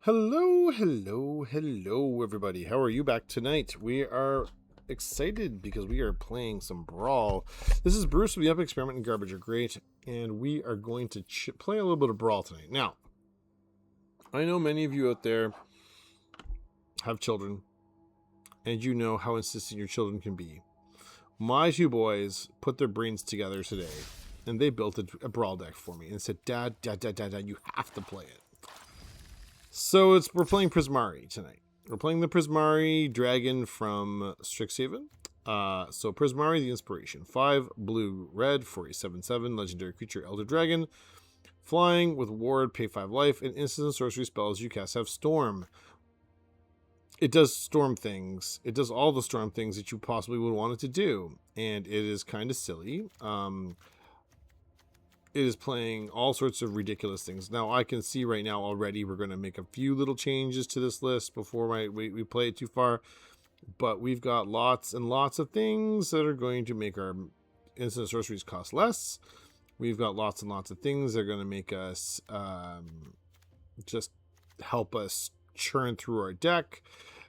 Hello, hello, hello, everybody. How are you back tonight? We are excited because we are playing some Brawl. This is Bruce with the Epic Experiment and Garbage Are Great, and we are going to play a little bit of Brawl tonight. Now, I know many of you out there have children, and you know how insistent your children can be. My two boys put their brains together today, and they built a Brawl deck for me and said, Dad, you have to play it. So we're playing Prismari tonight. We're playing the Prismari dragon from Strixhaven. So Prismari, the inspiration. 5 blue red for a 7/7 legendary creature, Elder Dragon. Flying with ward, pay 5 life, and instant and sorcery spells you cast have storm. It does storm things. It does all the storm things that you possibly would want it to do. And it is kind of silly. It is playing all sorts of ridiculous things. Now, I can see right now already we're going to make a few little changes to this list before we play it too far. But we've got lots and lots of things that are going to make our instant sorceries cost less. We've got lots and lots of things that are going to make us just help us churn through our deck.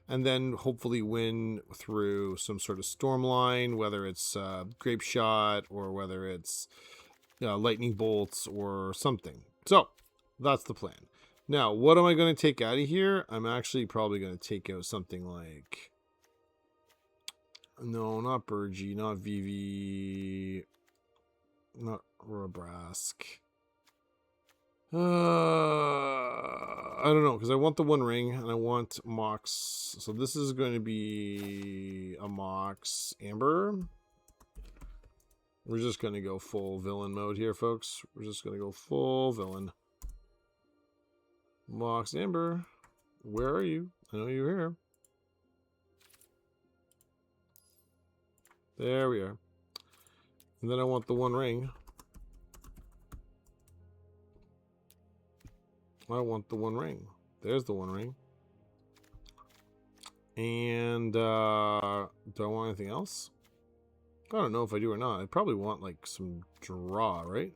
And then hopefully win through some sort of storm line, whether it's Grape Shot or whether it's lightning bolts or something. So that's the plan. Now, what am I going to take out of here? I'm actually probably going to take out something like, no, not Burgie, not Vivi, not Rabrask. I don't know, because I want the One Ring and I want Mox. So this is going to be a Mox Amber. We're just going to go full villain mode here, folks. We're just going to go full villain. Mox Amber, where are you? I know you're here. There we are. And then I want the One Ring. I want the One Ring. There's the One Ring. And do I want anything else? I don't know if I do or not. I probably want like some draw, right?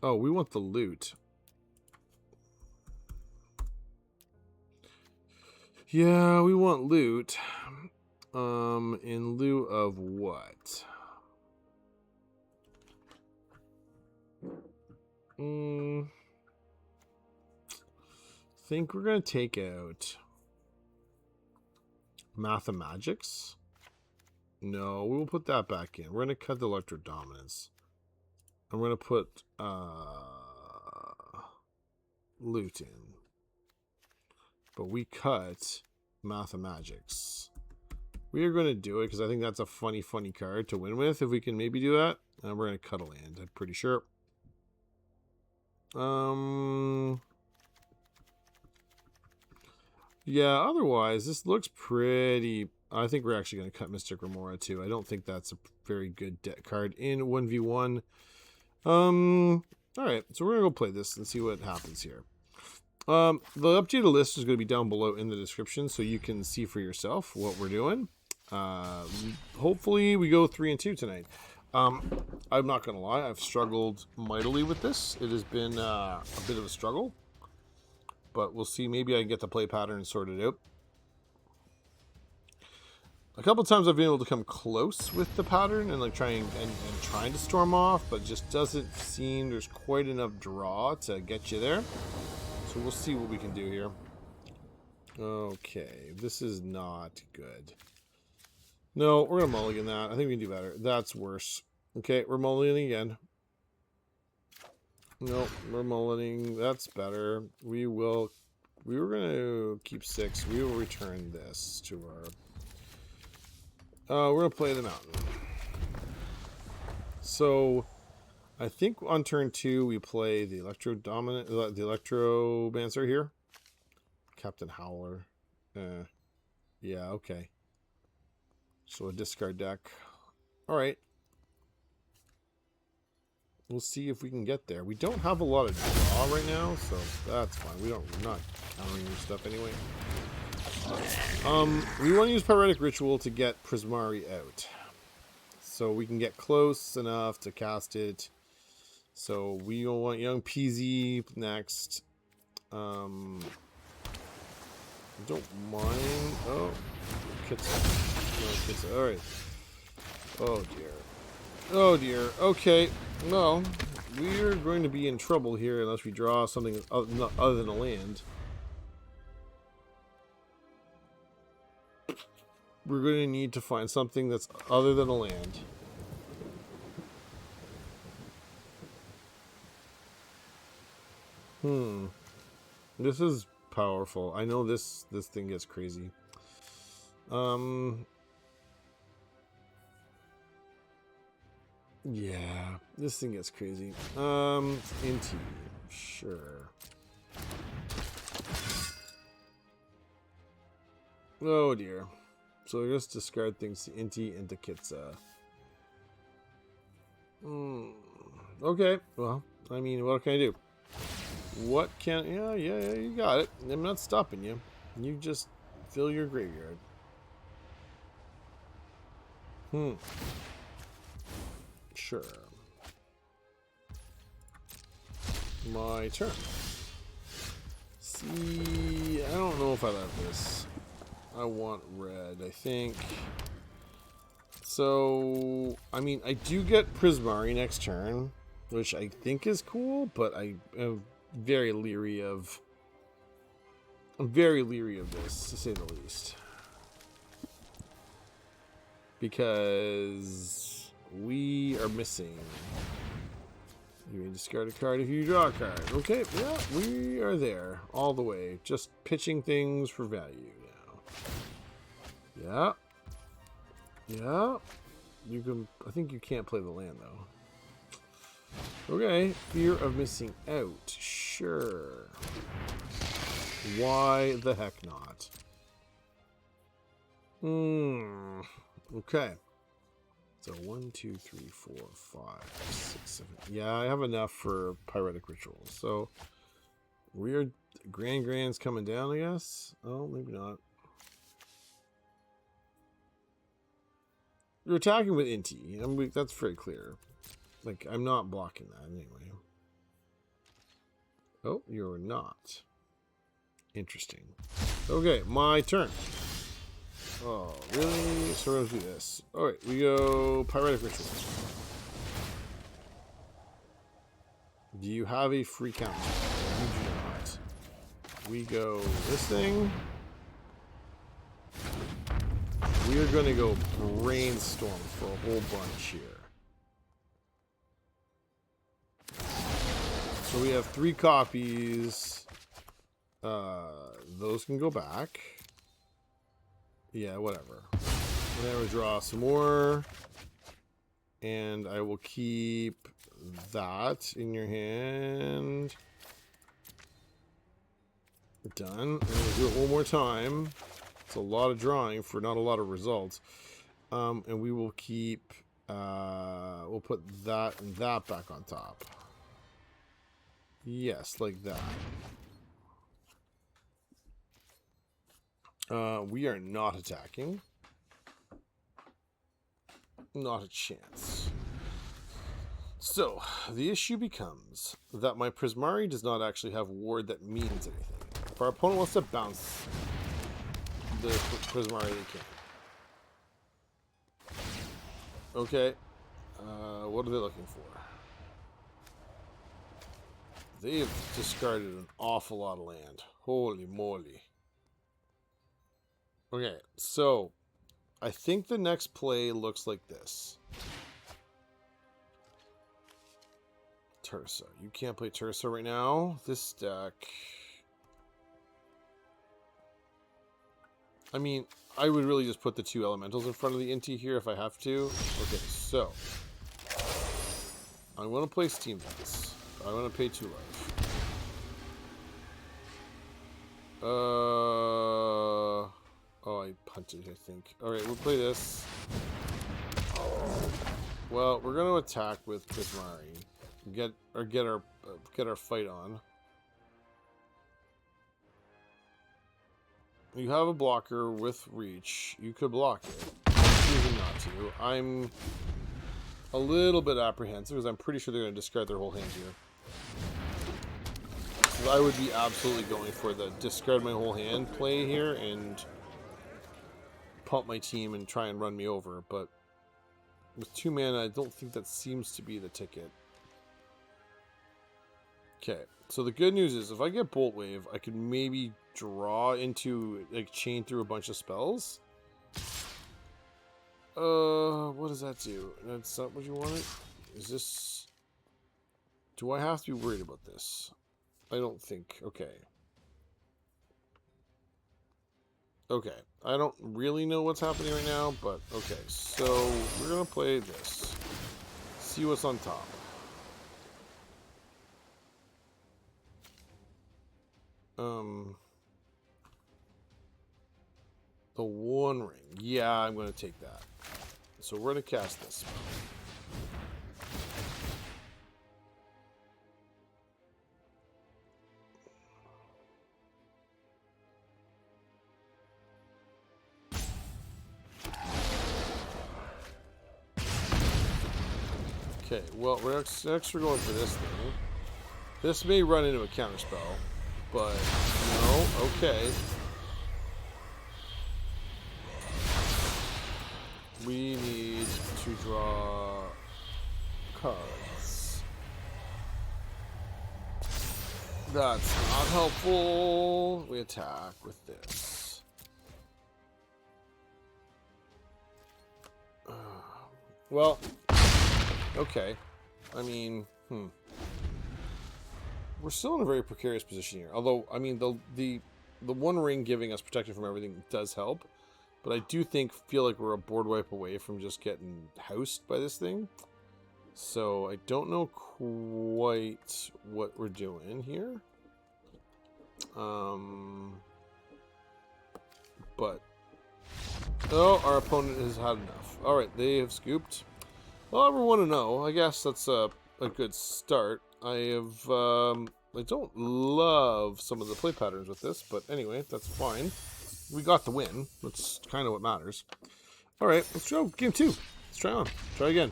Oh, we want the loot. Yeah, we want loot. In lieu of what? Think we're gonna take out Mathemagics. No, we will put that back in. We're going to cut the Electro Dominance. I'm going to put loot in. But we cut Mathemagics. We are going to do it because I think that's a funny card to win with. If we can maybe do that. And we're going to cut a land, I'm pretty sure. Yeah, otherwise, this looks pretty... I think we're actually going to cut Mystic Remora too. I don't think that's a very good deck card in 1v1. Alright, so we're going to go play this and see what happens here. The updated list is going to be down below in the description so you can see for yourself what we're doing. Hopefully we go 3-2 tonight. I'm not going to lie, I've struggled mightily with this. It has been a bit of a struggle. But we'll see. Maybe I can get the play pattern sorted out. A couple times I've been able to come close with the pattern and like trying to storm off, but just doesn't seem there's quite enough draw to get you there. So we'll see what we can do here. Okay, this is not good. No, we're gonna mulligan that. I think we can do better. That's worse. Okay, we're mulliganing again. Nope, we're mulliganing. That's better. We were gonna keep 6. We will return this to our. We're going to play the mountain. So, I think on turn 2 we play the the Electromancer here. Captain Howler. Yeah, okay. So a discard deck. Alright. We'll see if we can get there. We don't have a lot of draw right now, so that's fine. We're not countering your stuff anyway. We want to use Pyretic Ritual to get Prismari out. So we can get close enough to cast it. So we want Young Peasy next. Don't mind. Oh, Kitsa. No, Kitsa. All right. Oh dear. Oh dear. Okay. Well, we're going to be in trouble here unless we draw something other than a land. We're going to need to find something that's other than a land. This is powerful. I know this thing gets crazy. Yeah, this thing gets crazy. Inti, sure. Oh dear. So I just discard things to Inti and to Kitsa. Okay, well, I mean, what can I do? What can... Yeah, you got it. I'm not stopping you. You just fill your graveyard. Sure. My turn. See, I don't know if I like this. I want red, I think. So, I mean, I do get Prismari next turn, which I think is cool, but I am very leery of... I'm very leery of this, to say the least. Because we are missing. You may discard a card if you draw a card. Okay, yeah, we are there all the way. Just pitching things for value now. Yeah. You can... I think you can't play the land, though. Okay, fear of missing out. Sure. Why the heck not? Okay. So 1, 2, 3, 4, 5, 6, 7. Yeah, I have enough for Pyretic Rituals. So weird Grand's coming down, I guess. Oh, maybe not. You're attacking with Inti. That's very clear. Like, I'm not blocking that anyway. Oh, you're not. Interesting. Okay, my turn. Oh, really? So we're going to do this. Alright, we go Pyretic Ritual. Do you have a free counter? You do not. We go this thing. We are going to go Brainstorm for a whole bunch here. So we have 3 copies. Those can go back. Yeah, whatever. And then we'll draw some more. And I will keep that in your hand. Done. And we'll do it one more time. It's a lot of drawing for not a lot of results. And we will keep... we'll put that and that back on top. Yes, like that. We are not attacking. Not a chance. So, the issue becomes that my Prismari does not actually have ward that means anything. If our opponent wants to bounce the Prismari, they can. Okay. What are they looking for? They have discarded an awful lot of land. Holy moly. Okay, so I think the next play looks like this. Tersa. You can't play Tersa right now. This deck... I mean, I would really just put the 2 elementals in front of the Inti here if I have to. Okay, so... I'm going to play Steam Vents. I'm going to pay 2 life. Oh, I punted, I think. Alright, we'll play this. Well, we're going to attack with Prismari. Get our fight on. You have a blocker with reach. You could block it. I'm choosing not to. I'm a little bit apprehensive because I'm pretty sure they're going to discard their whole hand here. I would be absolutely going for the discard my whole hand play here and pump my team and try and run me over, but with 2 mana, I don't think that seems to be the ticket. Okay, so the good news is if I get Bolt Wave, I could maybe draw into, like, chain through a bunch of spells. What does that do? That's not what you wanted? Is this... Do I have to be worried about this? I don't think. Okay. Okay. I don't really know what's happening right now, but okay. So, we're going to play this. See what's on top. The One Ring. Yeah, I'm going to take that. So we're going to cast this. Okay, well, next we're going for this thing. This may run into a counterspell, but no, okay. We need to draw cards. That's not helpful. We attack with this. Well, okay. I mean, we're still in a very precarious position here. Although, I mean, the One Ring giving us protection from everything does help. But I do feel like we're a board wipe away from just getting housed by this thing. So I don't know quite what we're doing here. But oh, our opponent has had enough. All right, they have scooped. Well, I want to know. I guess that's a good start. I don't love some of the play patterns with this, but anyway, that's fine. We got the win. That's kind of what matters. All right, let's try game 2. Let's try on. Try again.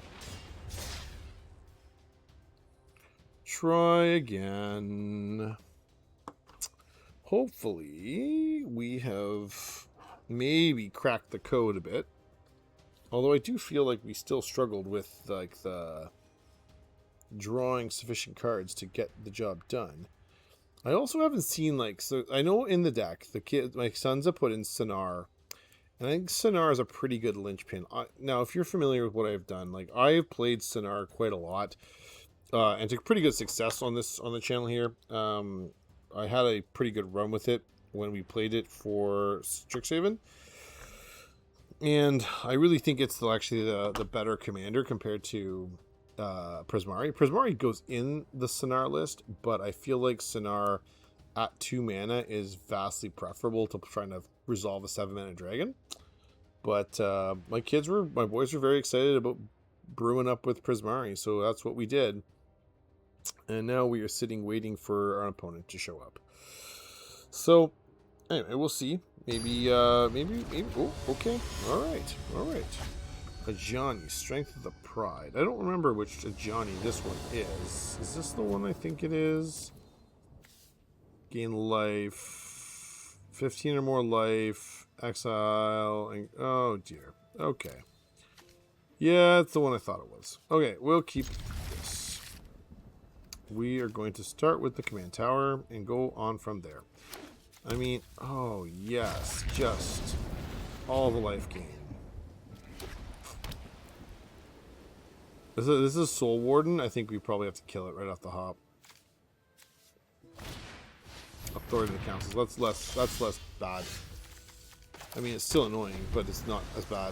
Try again. Hopefully, we have maybe cracked the code a bit. Although I do feel like we still struggled with like the drawing sufficient cards to get the job done. I also haven't seen, like, so I know in the deck, my sons have put in Sonar, and I think Sonar is a pretty good linchpin. Now, if you're familiar with what I've done, like, I've played Sonar quite a lot, and took pretty good success on the channel here. I had a pretty good run with it when we played it for Strixhaven, and I really think it's actually the better commander compared to Prismari. Prismari goes in the Sonar list, but I feel like Sonar at 2 mana is vastly preferable to trying to resolve a 7 mana dragon. But my boys were very excited about brewing up with Prismari, so that's what we did. And now we are sitting waiting for our opponent to show up. So anyway, we'll see. Maybe. Oh, okay. All right. Ajani, Strength of the Pride. I don't remember which Ajani this one is. Is this the one I think it is? Gain life. 15 or more life. Exile. And, oh, dear. Okay. Yeah, that's the one I thought it was. Okay, we'll keep this. We are going to start with the command tower and go on from there. I mean, oh, yes. Just all the life gain. This is Soul Warden. I think we probably have to kill it right off the hop. Authority of the Councils. That's less bad. I mean, it's still annoying, but it's not as bad.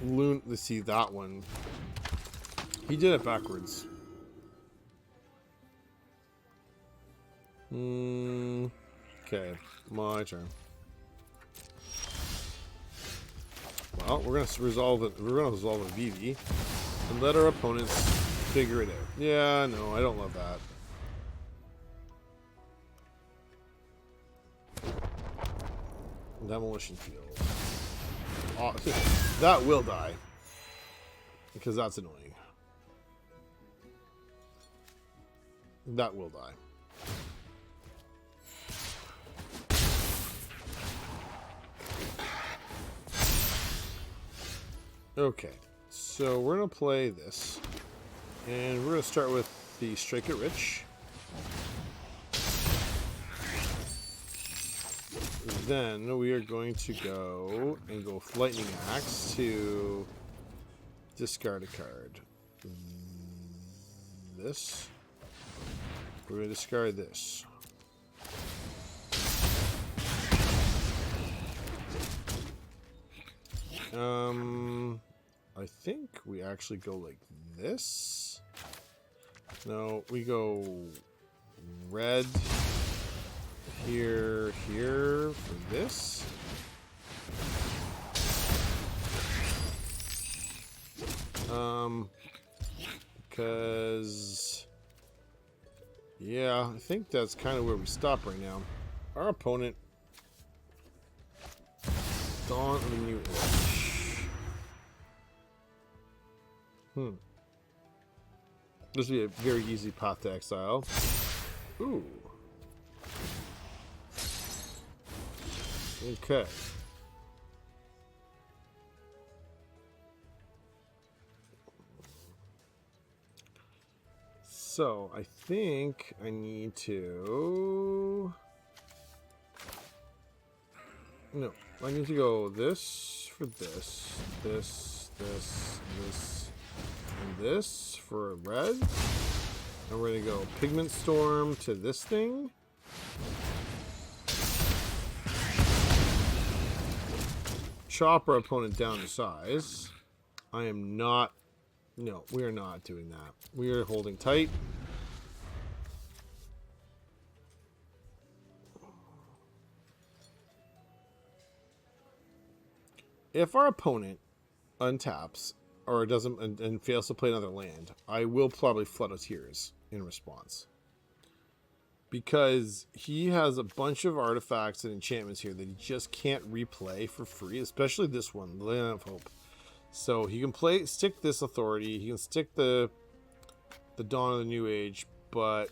Let's see that one. He did it backwards. Okay, my turn. Well, we're gonna resolve it. We're gonna resolve a VV and let our opponents figure it out. Yeah, no, I don't love that. Demolition Field. that will die. Because that's annoying. That will die. Okay, so we're going to play this. And we're going to start with the Strike It Rich. Then we are going to go and go Lightning Axe to discard a card. This. We're going to discard this. I think we actually go like this. No, we go red here for this. Because yeah, I think that's kind of where we stop right now. Our opponent, Dawn of the New Age. This would be a very easy path to exile. Ooh. Okay. So, I think I need to... No, I need to go this for this, this, and this for red. And we're going to go Pigment Storm to this thing. Chop our opponent down to size. I am not... No, we are not doing that. We are holding tight. If our opponent untaps or doesn't and fails to play another land, I will probably Flood of Tears in response. Because he has a bunch of artifacts and enchantments here that he just can't replay for free, especially this one, the Land of Hope. So he can stick this authority, he can stick the Dawn of the New Age, but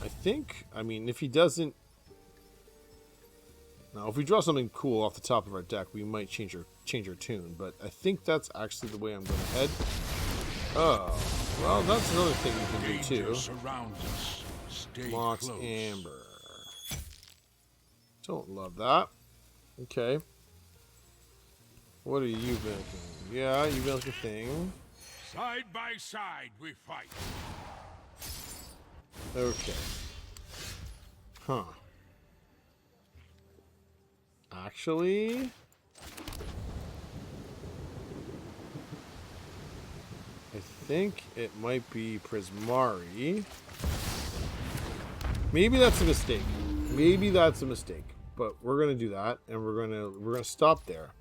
I think, I mean, if he doesn't, now if we draw something cool off the top of our deck, we might change our tune, but I think that's actually the way I'm going to head. Oh, well, that's another thing you can do too. Mox Amber. Don't love that. Okay. What are you building? Yeah, you built a thing. Side by side we fight. Okay. Huh. Actually... I think it might be Prismari. Maybe that's a mistake. Maybe that's a mistake. But we're gonna do that, and we're gonna stop there.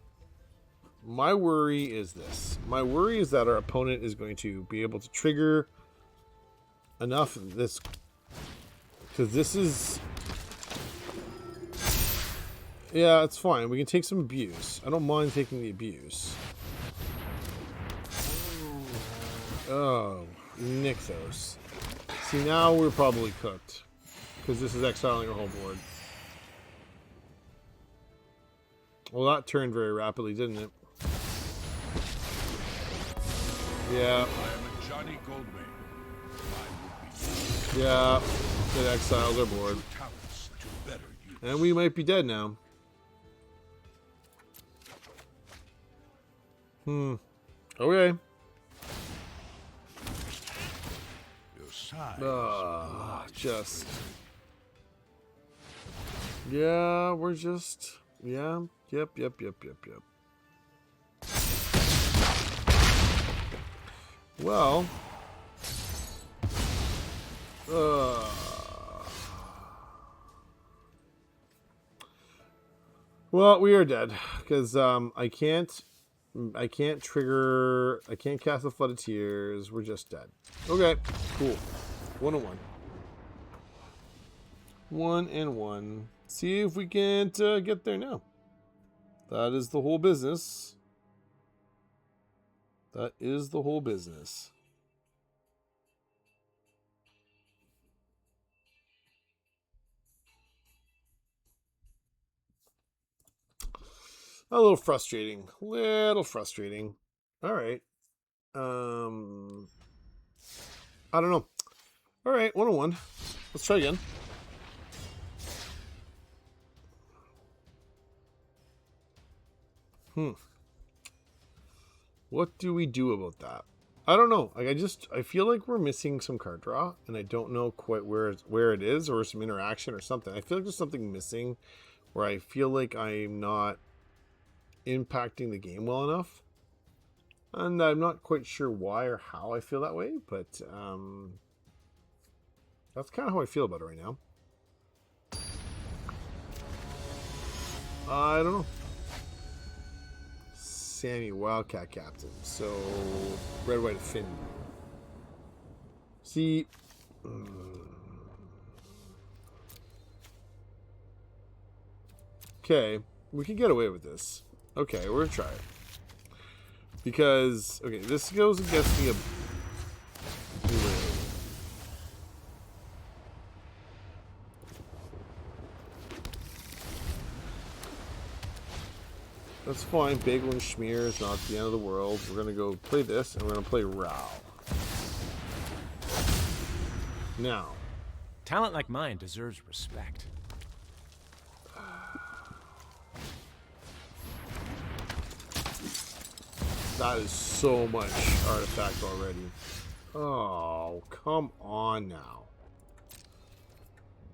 My worry is this. My worry is that our opponent is going to be able to trigger enough of this, because this is... Yeah, it's fine. We can take some abuse. I don't mind taking the abuse. Oh, Nixos. See, now we're probably cooked, because this is exiling our whole board. Well, that turned very rapidly, didn't it? Yeah. I am a Johnny Goldman. Yeah. It exiled our board. And we might be dead now. Okay. Just. Yeah, we're just. Yeah. Yep. Well. Well, we are dead because I can't trigger. I can't cast a Flood of Tears. We're just dead. Okay, cool. 1-1. 1-1. See if we can't get there now. That is the whole business. That is the whole business. A little frustrating. Little frustrating. All right. I don't know. All right, 101. Let's try again. What do we do about that? I don't know. Like I feel like we're missing some card draw, and I don't know quite where it is, or some interaction or something. I feel like there's something missing, where I feel like I'm not impacting the game well enough, and I'm not quite sure why or how I feel that way. But that's kind of how I feel about it right now. I don't know. Sammy, Wildcat Captain. So, Red, White, Finn. See. Okay, we can get away with this. Okay, we're gonna try it. Because, okay, this goes against the... That's fine. Bagel and Schmear is not the end of the world. We're going to go play this, and we're going to play Brawl. Now. Talent like mine deserves respect. That is so much artifact already. Oh, come on now.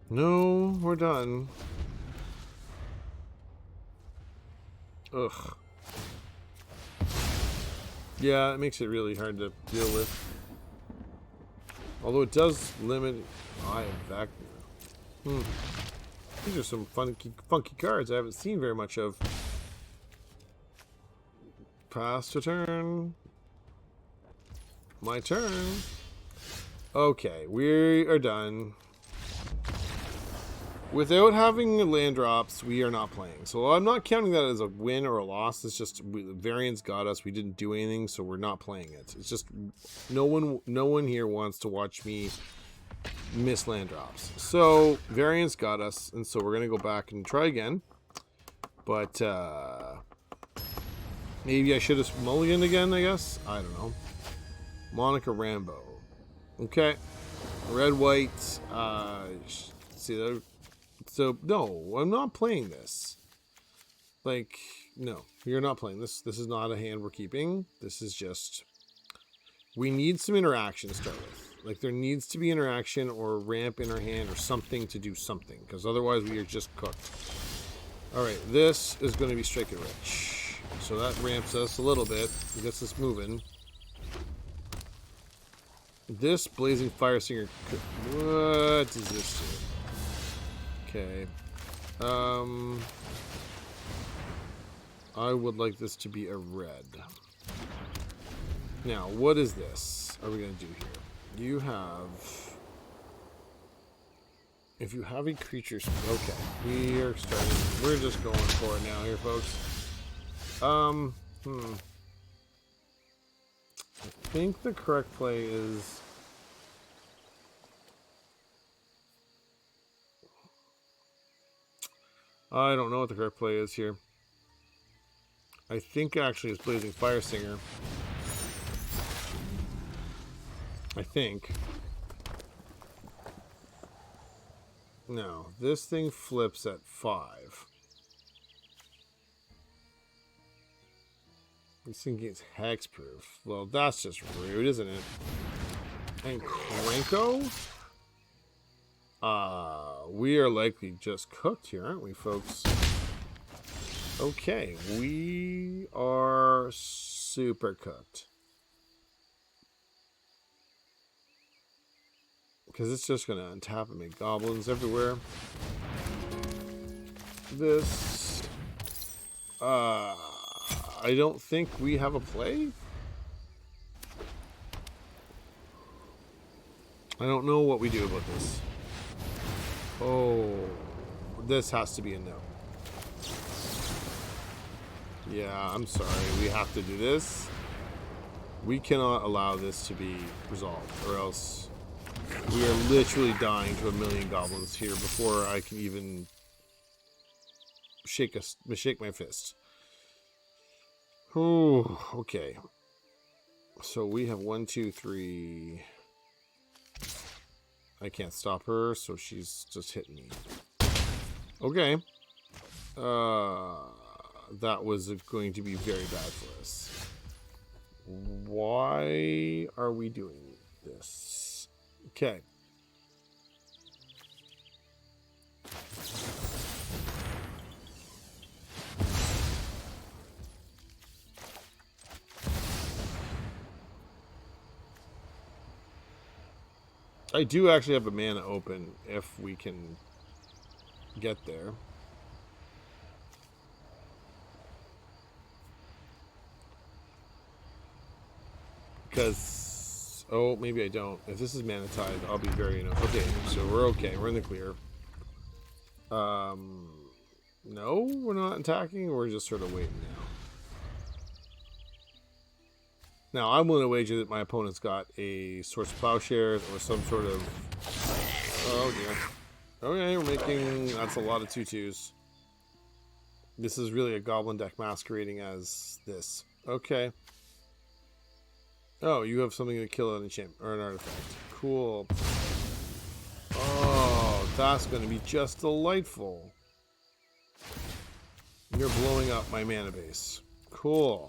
No, we're done. Ugh. Yeah, it makes it really hard to deal with. Although it does limit... I am back now. These are some funky cards I haven't seen very much of. Pass to turn. My turn. Okay, we are done. Without having land drops, we are not playing. So I'm not counting that as a win or a loss. It's just variance got us. We didn't do anything, so we're not playing it. It's just no one here wants to watch me miss land drops. So variance got us, and so we're gonna go back and try again. But maybe I should have mulliganed again. I guess I don't know. Monica Rambo. Okay, red, white. See that. So, no, I'm not playing this. Like, no, you're not playing this. This is not a hand we're keeping. This is just... We need some interaction to start with. Like, there needs to be interaction or ramp in our hand or something to do something. Because otherwise, we are just cooked. Alright, this is going to be Striker Rich. So that ramps us a little bit. Gets us moving. This Blazing Fire Singer... What does this do? Okay. I would like this to be a red. Now, what is this? Are we going to do here? You have... If you have a creature... Okay. We are starting... We're just going for it now here, folks. I think the correct play is... I don't know what the correct play is here. I think actually it's Blazing Fire Singer. I think. No, this thing flips at 5. This thing gets hexproof. Well, that's just rude, isn't it? And Krenko? We are likely just cooked here, aren't we, folks? Okay, we are super cooked. Because it's just going to untap and make goblins everywhere. This... I don't think we have a play. I don't know what we do about this. Oh, this has to be a no. Yeah, I'm sorry. We have to do this. We cannot allow this to be resolved, or else we are literally dying to a million goblins here before I can even shake my fist. Oh, okay. So we have 1, 2, 3. I can't stop her, so she's just hitting me. Okay. That was going to be very bad for us. Why are we doing this? Okay. I do actually have a mana open if we can get there. Because, oh, maybe I don't. If this is mana tide, I'll be very annoyed. Okay, so we're okay. We're in the clear. No, we're not attacking. We're just sort of waiting now. Now, I'm willing to wager that my opponent's got a Source of Plowshares or some sort of... Oh, dear. Okay, we're making... That's a lot of 2/2s. This is really a Goblin deck masquerading as this. Okay. Oh, you have something to kill an enchantment or an artifact. Cool. Oh, that's going to be just delightful. You're blowing up my mana base. Cool.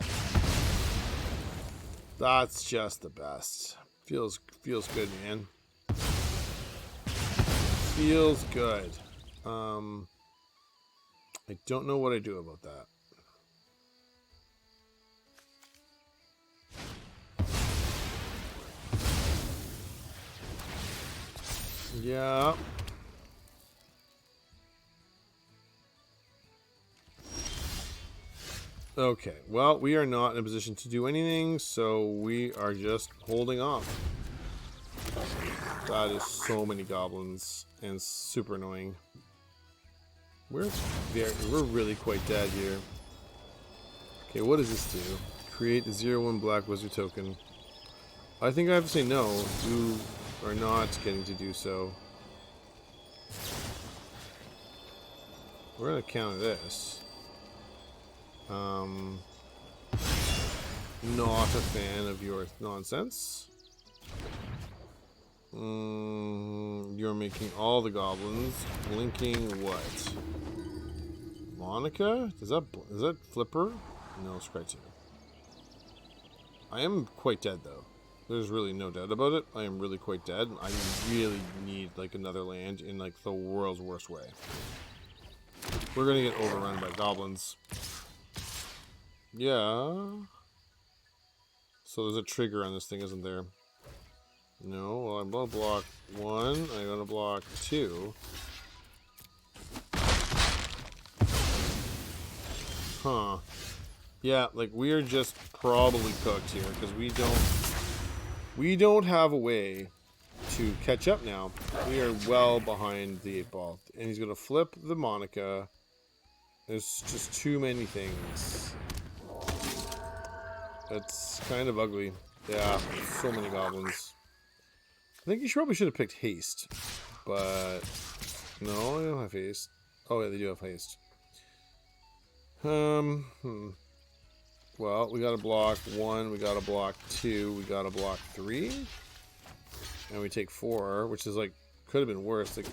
That's just the best. Feels good, man. Feels good. I don't know what I do about that. Yeah. Okay, well, we are not in a position to do anything, so we are just holding off. That is so many goblins, and super annoying. We're really quite dead here. Okay, what does this do? Create a 0/1 black wizard token. I think I have to say no. You are not getting to do so. We're gonna counter this. Not a fan of your nonsense. You're making all the goblins blinking what? Monica? Is that Flipper? No, scratch it. I am quite dead though. There's really no doubt about it. I am really quite dead. I really need like another land in like the world's worst way. We're gonna get overrun by goblins. Yeah. So there's a trigger on this thing, isn't there? No, well, I'm gonna block 1. I'm gonna block 2. Huh. Yeah, like we're just probably cooked here because we don't have a way to catch up now. We are well behind the 8-ball, and he's gonna flip the Monica. There's just too many things. It's kind of ugly. Yeah, so many goblins. I think you probably should have picked haste, but no, they don't have haste. Oh yeah, they do have haste. Well, we gotta block 1, we gotta block 2, we gotta block 3, and we take 4, which is like could have been worse, like,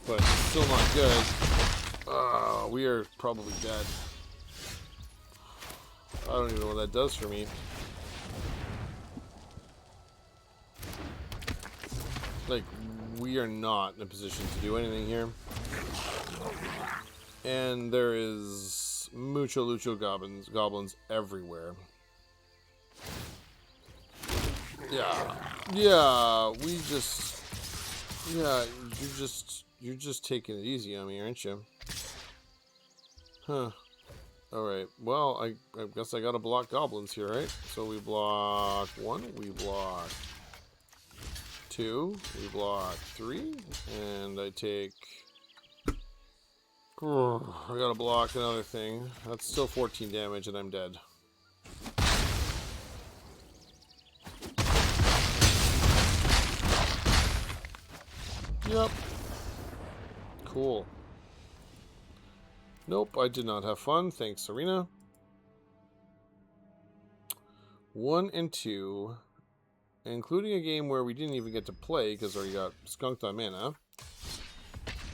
but still not good. We are probably dead. I don't even know what that does for me. Like, we are not in a position to do anything here. And there is mucho lucho goblins everywhere. Yeah, you're just taking it easy on me, aren't you? Huh. Alright, well, I guess I gotta block goblins here, right? So we block 1, we block 2, we block 3, and I take I gotta block another thing. That's still 14 damage and I'm dead. Yep. Cool. Nope, I did not have fun. Thanks, Serena. 1 and 2. Including a game where we didn't even get to play because we got skunked on mana.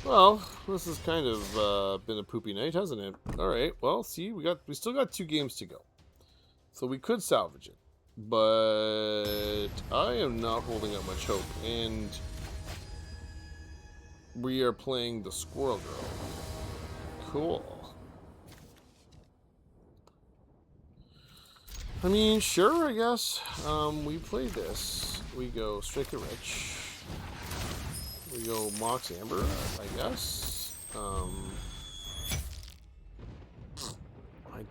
Well, this has kind of been a poopy night, hasn't it? Alright, well, see, we still got 2 games to go. So we could salvage it. But I am not holding up much hope. And we are playing the Squirrel Girl. Cool. I mean, sure, I guess. We play this. We go Strike It Rich. We go Mox Amber, I guess. I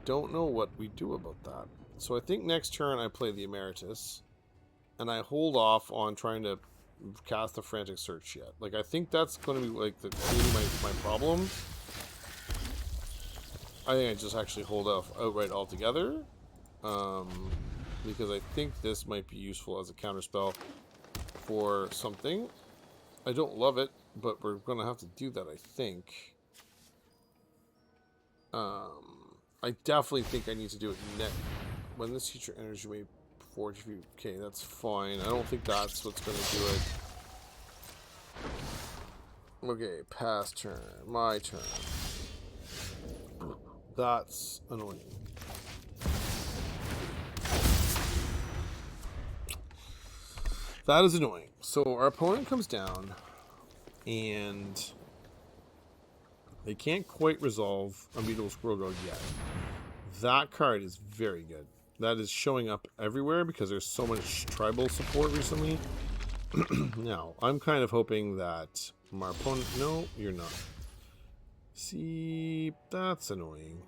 don't know what we do about that. So I think next turn I play the Emeritus. And I hold off on trying to cast a Frantic Search yet. Like, I think that's going to be, like, my problem. I think I just actually hold off outright altogether. Because I think this might be useful as a counterspell for something. I don't love it, but we're going to have to do that, I think. I definitely think I need to do it net. When this feature enters your way before you... Okay, that's fine. I don't think that's what's going to do it. Okay, pass turn. My turn. That's annoying. That is annoying. So our opponent comes down, and they can't quite resolve Unbeatable Squirrel Girl yet. That card is very good. That is showing up everywhere because there's so much tribal support recently. Now, I'm kind of hoping that my opponent... No, you're not. See, that's annoying.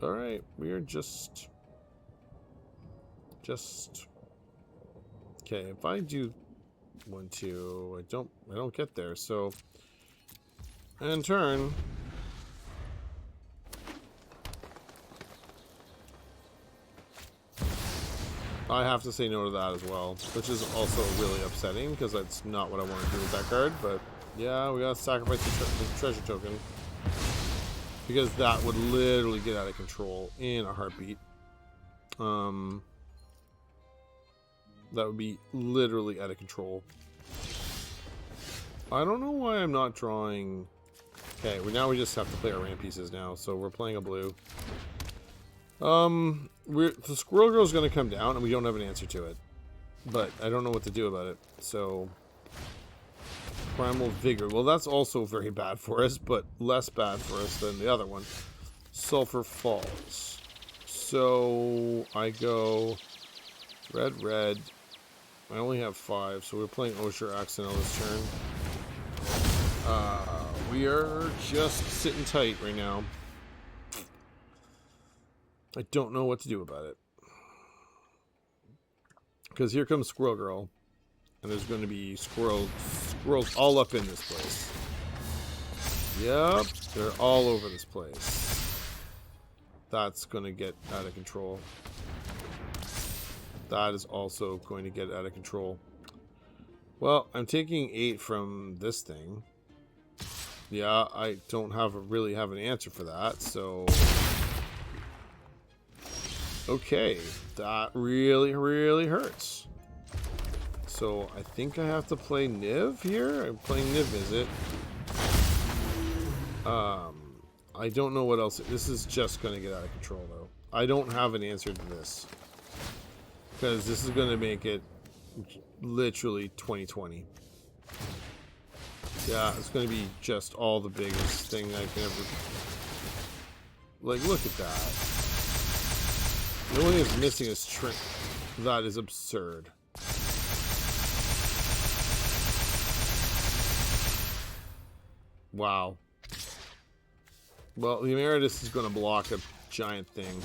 Alright, we are just... Okay, if I do 1, 2, I don't get there, so end turn. I have to say no to that as well, which is also really upsetting because that's not what I want to do with that card, but yeah, we gotta sacrifice the treasure token because that would literally get out of control in a heartbeat. That would be literally out of control. I don't know why I'm not drawing... Okay, now we just have to play our ramp pieces now, so we're playing a blue. The Squirrel Girl's going to come down, and we don't have an answer to it. But I don't know what to do about it, so... Primal Vigor. Well, that's also very bad for us, but less bad for us than the other one. Sulfur Falls. So, I go... Red. I only have 5, so we're playing Osher Accent on this turn. We are just sitting tight right now. I don't know what to do about it. Because here comes Squirrel Girl. And there's going to be squirrels all up in this place. Yep, they're all over this place. That's going to get out of control. That is also going to get out of control. Well, I'm taking 8 from this thing. Yeah, I don't really have an answer for that, so... Okay, that really, really hurts. So, I think I have to play Niv here? I'm playing Niv, is it? I don't know what else... This is just going to get out of control, though. I don't have an answer to this. Because this is going to make it literally 2020. Yeah, it's going to be just all the biggest thing I can ever... Like, look at that. The only thing that's missing is Trent. That is absurd. Wow. Well, the Emeritus is going to block a giant thing.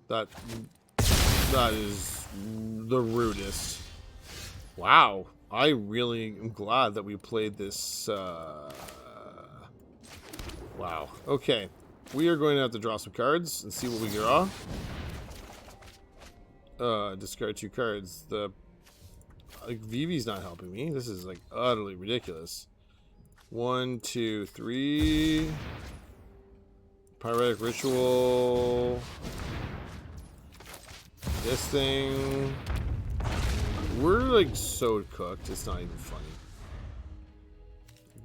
That is the rudest. Wow. I really am glad that we played this Wow. Okay. We are going to have to draw some cards and see what we draw. Discard 2 cards. Like, Vivi's not helping me. This is, like, utterly ridiculous. 1, 2, 3. Pyretic Ritual. This thing. We're, like, so cooked. It's not even funny.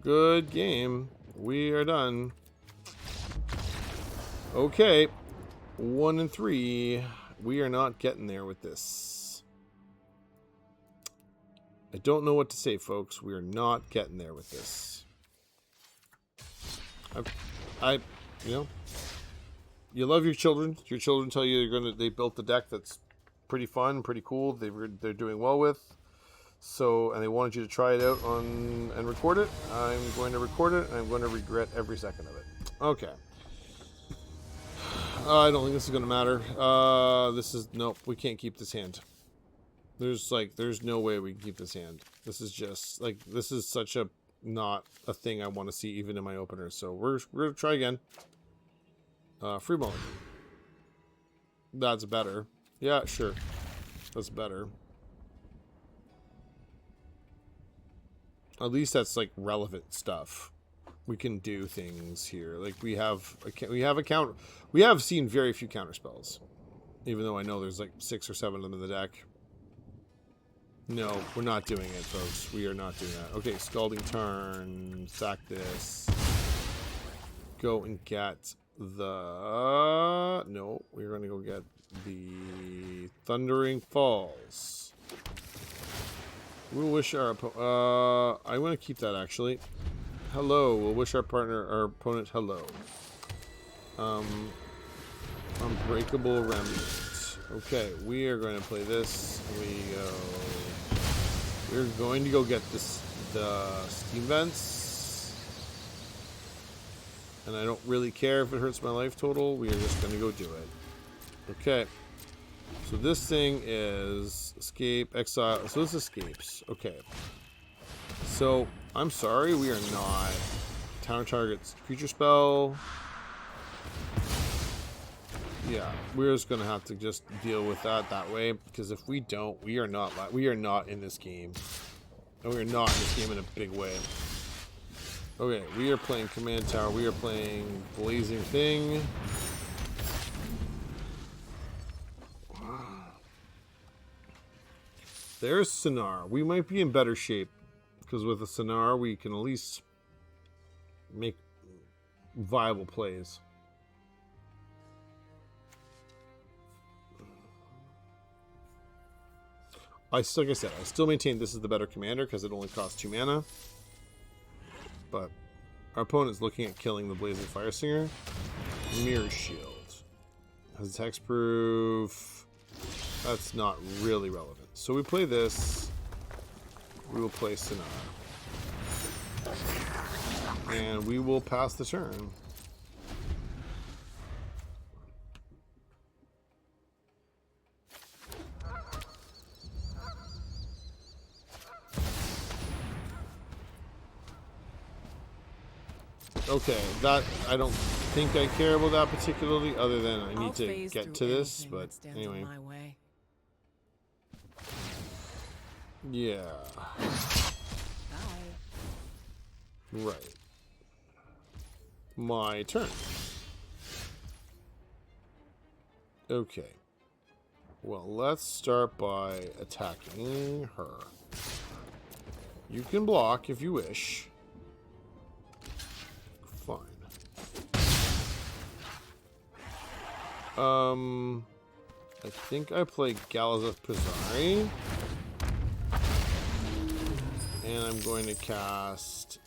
Good game. We are done. Okay. 1 and 3. We are not getting there with this. I don't know what to say, folks. We are not getting there with this. You know, you love your children. Your children tell you they built the deck that's pretty fun, pretty cool. They're doing well with. So, and they wanted you to try it out and record it. I'm going to record it, and I'm going to regret every second of it. Okay. I don't think this is going to matter. Nope, we can't keep this hand. There's no way we can keep this hand. This is just, like, this is such a, not a thing I want to see even in my opener. So we're going to try again. Free mulligan. That's better. Yeah, sure. That's better. At least that's, like, relevant stuff. We can do things here. Like, we have seen very few counter spells. Even though I know there's, like, 6 or 7 of them in the deck. No, we're not doing it, folks. We are not doing that. Okay, Scalding Tarn. Sack this. Go and get the... No, we're going to go get the Thundering Falls. We'll wish our I want to keep that, actually. Hello. We'll wish our opponent hello. Unbreakable Remnant. Okay, we are going to play this. We're going to go get the Steam Vents. And I don't really care if it hurts my life total. We are just going to go do it. Okay. So this thing is escape, exile. So this escapes. Okay. So I'm sorry, we are not. Counter targets creature spell. Yeah, we're just gonna have to just deal with that way, because if we don't, we are not in this game, and we are not in this game in a big way. Okay, we are playing Command Tower. We are playing Blazing Thing. There's Sonar. We might be in better shape, because with a Sonar, we can at least make viable plays. Like I said, I still maintain this is the better commander, because it only costs 2 mana. But our opponent's looking at killing the Blazing Firesinger. Mirror Shield. Has hexproof. That's not really relevant. So we play this. We will play Sonar. And we will pass the turn. Okay, that I don't think I care about that particularly, other than I need to get to this, but anyway. Yeah. Right. My turn. Okay. Well, let's start by attacking her. You can block if you wish. Fine. I think I play Galazeth Prismari. And I'm going to cast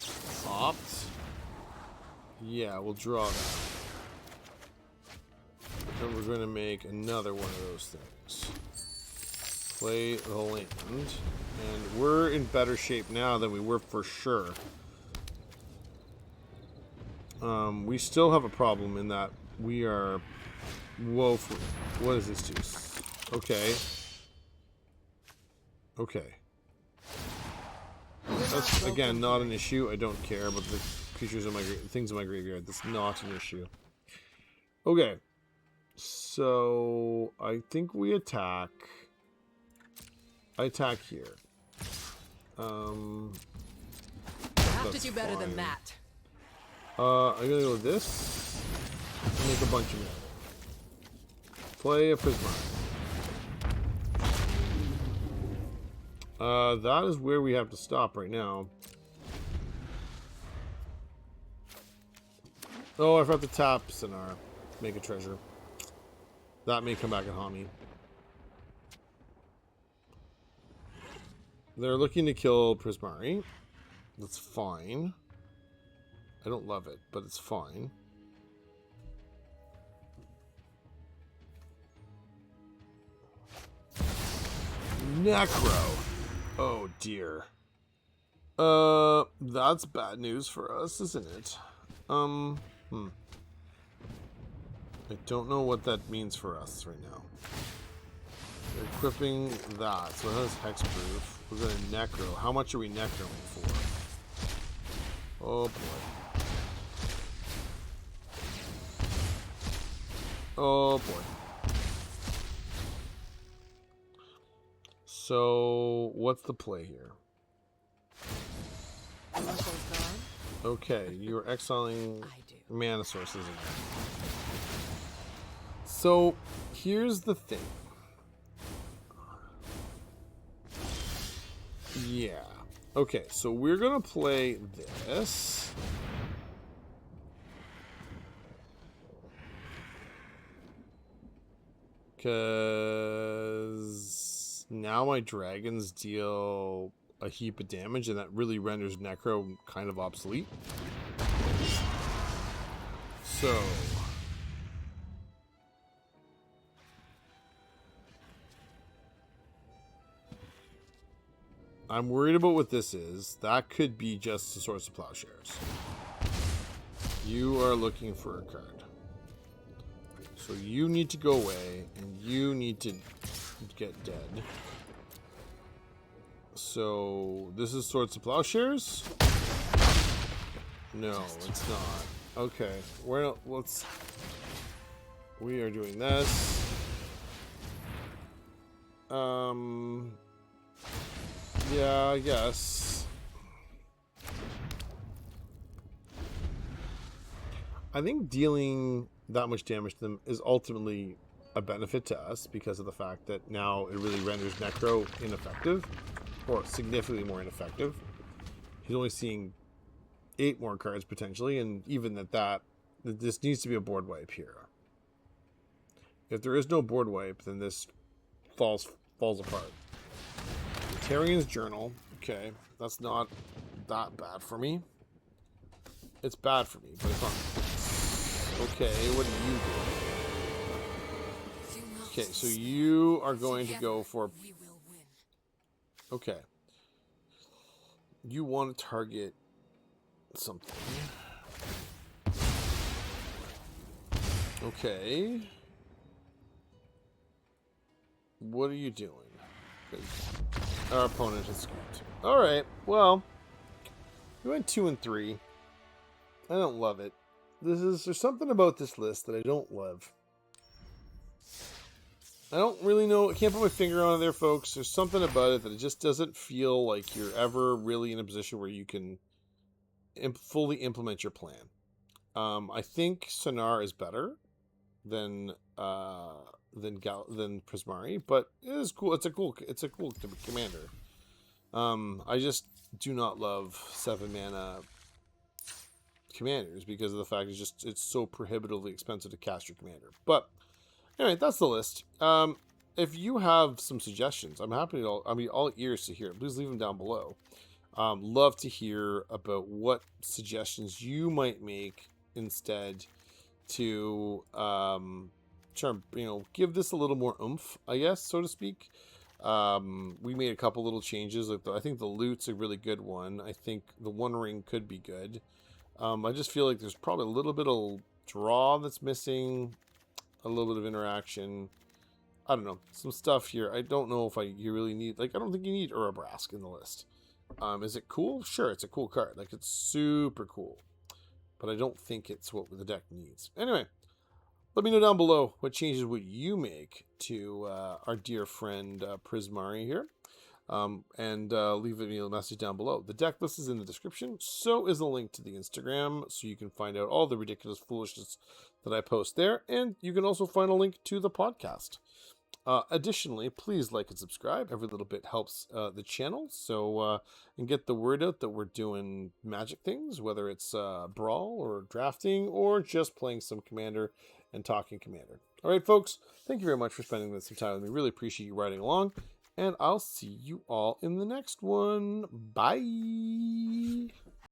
Opt. Yeah, we'll draw that. And we're going to make another one of those things. Play the land. And we're in better shape now than we were for sure. We still have a problem in that we are woeful. What does this do? Okay. Okay. That's, again, not an issue. I don't care about the creatures in my things in my graveyard. That's not an issue. Okay, so I think we attack. I attack here. You have to do better than that. I'm gonna go with this and make a bunch of mana. Play a Prismari. That is where we have to stop right now. Oh, I forgot to tap Sonar. Make a treasure. That may come back and haunt me. They're looking to kill Prismari. That's fine. I don't love it, but it's fine. Necro. Oh dear. That's bad news for us, isn't it? I don't know what that means for us right now. They're equipping that, so it has hexproof. We're going to necro. How much are we necroing for? Oh boy. Oh boy. So, what's the play here? Okay, you're exiling mana sources again. So, here's the thing. Yeah. Okay, so we're gonna play this. Because now my dragons deal a heap of damage, and that really renders Necro kind of obsolete. So I'm worried about what this is. That could be just a source of plowshares. You are looking for a card. So you need to go away, and you need to get dead. So this is Swords of Plowshares? No, it's not. Okay, well, we are doing this. Yeah, I guess. I think dealing that much damage to them is ultimately a benefit to us because of the fact that now it really renders Necro ineffective, or significantly more ineffective. He's only seeing 8 more cards potentially, and even that this needs to be a board wipe here. If there is no board wipe, then this falls apart. Tarian's Journal. Okay, that's not that bad for me. It's bad for me, but it's not. Okay, what do you do? Okay, so you are going to go for... Okay. You want to target something. Okay. What are you doing? Our opponent has scooped. Alright, well. We went 2 and 3. I don't love it. There's something about this list that I don't love. I don't really know. I can't put my finger on it there, folks. There's something about it that it just doesn't feel like you're ever really in a position where you can fully implement your plan. I think Sonar is better than Prismari, but it is cool. It's a cool commander. I just do not love 7 mana commanders because of the fact it's so prohibitively expensive to cast your commander. But anyway, that's the list. If you have some suggestions, I'm happy to. I'll be all ears to hear. Please leave them down below. Love to hear about what suggestions you might make instead to try, give this a little more oomph, I guess, so to speak. We made a couple little changes. Like I think the loot's a really good one. I think the One Ring could be good. I just feel like there's probably a little bit of draw that's missing, a little bit of interaction. I don't know, some stuff here. I don't know if you really need, I don't think you need Urabrask in the list. Is it cool? Sure, it's a cool card. It's super cool. but I don't think it's what the deck needs. Anyway, let me know down below what changes would you make to our dear friend Prismari here. And leave me a message down below. The deck list is in the description. So is a link to the Instagram, so you can find out all the ridiculous foolishness that I post there. And you can also find a link to the podcast. Additionally, please like and subscribe. Every little bit helps the channel. So and get the word out that we're doing magic things, whether it's Brawl or drafting or just playing some Commander and talking Commander. All right, folks. Thank you very much for spending some time with me. Really appreciate you riding along. And I'll see you all in the next one. Bye.